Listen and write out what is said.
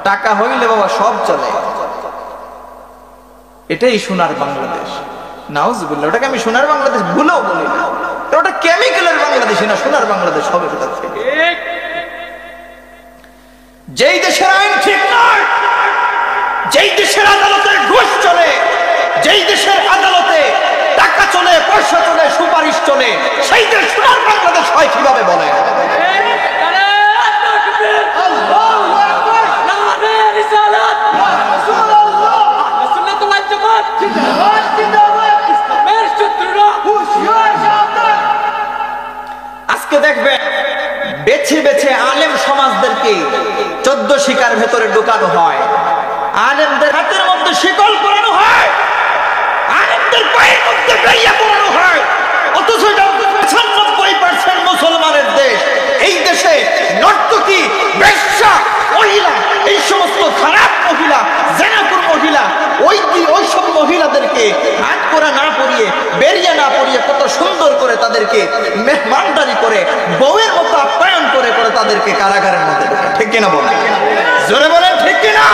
টাকা হইলে বাবা সব চলে। এটাই সোনার বাংলাদেশ। নাউজুবিল্লাহ, ওটাকে আমি সোনার বাংলাদেশ ভুলেও বলি না, ওটা কেমিক্যালের বাংলাদেশ না, সোনার বাংলাদেশ হবে কোথা থেকে? যেই দেশের আইন ঠিক নয়, যেই দেশের আদালতে ঘুষ চলে, যেই দেশের আদালতে টাকা চলে, পয়সা চলে, সুপারিশ চলে, সেই দেশ সোনার বাংলাদেশ হয় কিভাবে বলে? আজকে দেখবেন বেছে বেছে আলেম সমাজদেরকে 14 শিকার ভেতরে ঢুকানো হয়, আলেমদের হাতের মধ্যে শিকল পরানো হয়, আলেমদের পায়ের মধ্যে বেড়িয়া পরানো হয়। অথচ 95% মুসলমানের দেশ, এই দেশে নর্তকী, বেশ্যা, মহিলা, এই সমস্ত খারাপ মহিলা, জেনাপুর মহিলা, ওই সব মহিলাদেরকে হাত করা না পরিয়ে, বেরিয়ে না পরিয়ে, কত সুন্দর করে তাদেরকে মেহমানদারি করে, বউয়ের মতো আপ্যায়ন করে করে তাদেরকে কারাগারের মধ্যে ঢোকে। ঠিক কিনা বলেন? জোরে বলেন ঠিক কিনা?